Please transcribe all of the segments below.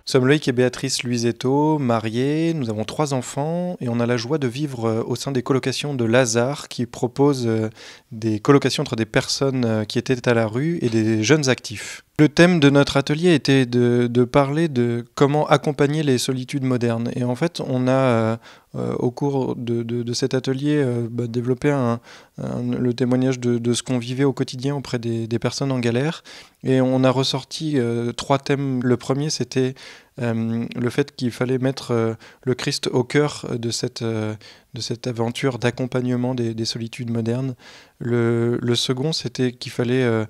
Nous sommes Loïc et Béatrice Luisetto, mariés, nous avons 3 enfants et on a la joie de vivre au sein des colocations de Lazare qui propose des colocations entre des personnes qui étaient à la rue et des jeunes actifs. Le thème de notre atelier était de parler de comment accompagner les solitudes modernes. Et en fait, on a, au cours de cet atelier, développé le témoignage de ce qu'on vivait au quotidien auprès des personnes en galère. Et on a ressorti 3 thèmes. Le premier, c'était le fait qu'il fallait mettre le Christ au cœur de cette aventure d'accompagnement des solitudes modernes. Le second, c'était qu'il fallait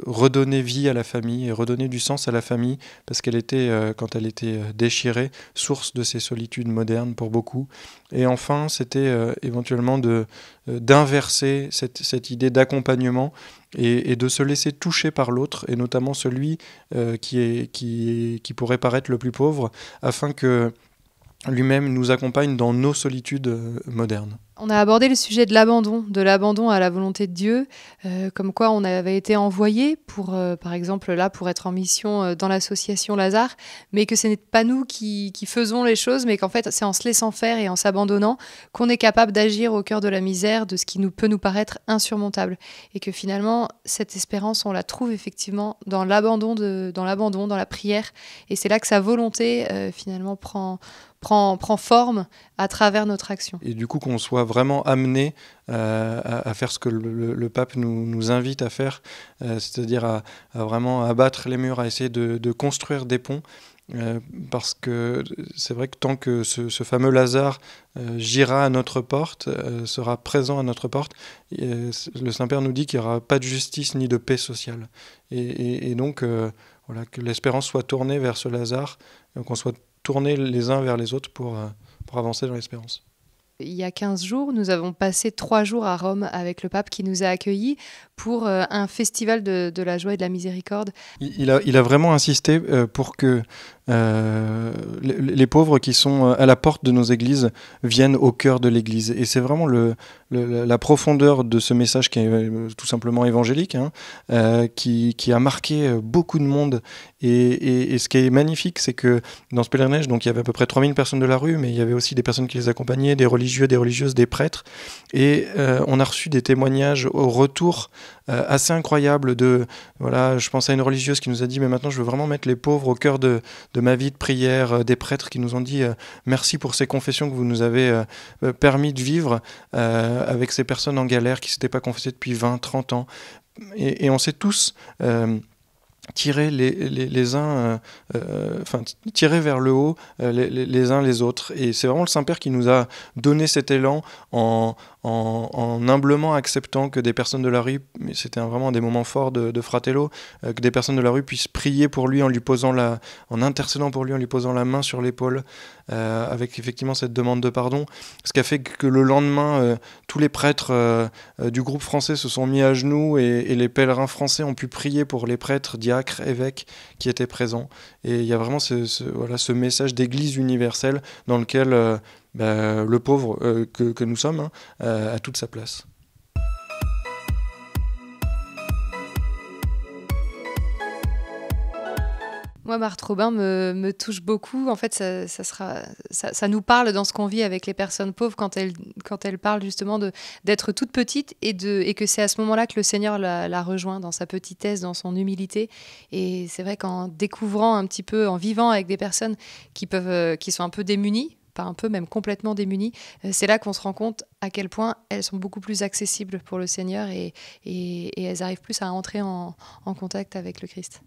redonner vie à la famille et redonner du sens à la famille parce qu'elle était, quand elle était déchirée, source de ces solitudes modernes pour beaucoup. Et enfin, c'était éventuellement d'inverser cette idée d'accompagnement et de se laisser toucher par l'autre, et notamment celui qui pourrait paraître le plus pauvre, afin que lui-même nous accompagne dans nos solitudes modernes. On a abordé le sujet de l'abandon à la volonté de Dieu, comme quoi on avait été envoyé pour, par exemple, là, pour être en mission dans l'association Lazare, mais que ce n'est pas nous qui faisons les choses, mais qu'en fait, c'est en se laissant faire et en s'abandonnant qu'on est capable d'agir au cœur de la misère, de ce qui peut nous paraître insurmontable. Et que finalement, cette espérance, on la trouve effectivement dans l'abandon, dans la prière. Et c'est là que sa volonté, finalement, prend forme à travers notre action. Et du coup, qu'on soit vraiment amené à faire ce que le pape nous invite à faire, c'est-à-dire à vraiment abattre les murs, à essayer de construire des ponts, parce que c'est vrai que tant que ce fameux Lazare gira à notre porte, sera présent à notre porte, le Saint-Père nous dit qu'il n'y aura pas de justice ni de paix sociale. Et donc, voilà, que l'espérance soit tournée vers ce Lazare, qu'on soit tournés les uns vers les autres pour avancer dans l'espérance. Il y a 15 jours, nous avons passé 3 jours à Rome avec le pape qui nous a accueillis pour un festival de la joie et de la miséricorde. Il a vraiment insisté pour que les pauvres qui sont à la porte de nos églises viennent au cœur de l'église. Et c'est vraiment la profondeur de ce message qui est tout simplement évangélique, qui a marqué beaucoup de monde. Et ce qui est magnifique, c'est que dans ce pèlerinage, donc, il y avait à peu près 3000 personnes de la rue, mais il y avait aussi des personnes qui les accompagnaient, des religieux, des religieuses, des prêtres. Et on a reçu des témoignages au retour assez incroyables voilà, je pense à une religieuse qui nous a dit « mais maintenant je veux vraiment mettre les pauvres au cœur de ma vie de prière », des prêtres qui nous ont dit « merci pour ces confessions que vous nous avez permis de vivre avec ces personnes en galère qui ne s'étaient pas confessées depuis 20, 30 ans ». Et on s'est tous tirer les uns, tirer vers le haut les uns les autres. Et c'est vraiment le Saint-Père qui nous a donné cet élan en humblement acceptant que des personnes de la rue, mais c'était vraiment des moments forts de Fratello, que des personnes de la rue puissent prier pour lui en intercédant pour lui, en lui posant la main sur l'épaule, avec effectivement cette demande de pardon. Ce qui a fait que le lendemain, tous les prêtres du groupe français se sont mis à genoux et les pèlerins français ont pu prier pour les prêtres, diacres, évêques qui étaient présents. Et il y a vraiment ce message d'église universelle dans lequel le pauvre que nous sommes a toute sa place. Moi, Marthe Robin me touche beaucoup. En fait, ça nous parle dans ce qu'on vit avec les personnes pauvres quand elles parlent justement d'être toute petite et que c'est à ce moment-là que le Seigneur la rejoint dans sa petitesse, dans son humilité. Et c'est vrai qu'en découvrant un petit peu, en vivant avec des personnes qui sont un peu démunies, pas un peu, même complètement démunies, c'est là qu'on se rend compte à quel point elles sont beaucoup plus accessibles pour le Seigneur et elles arrivent plus à entrer en contact avec le Christ.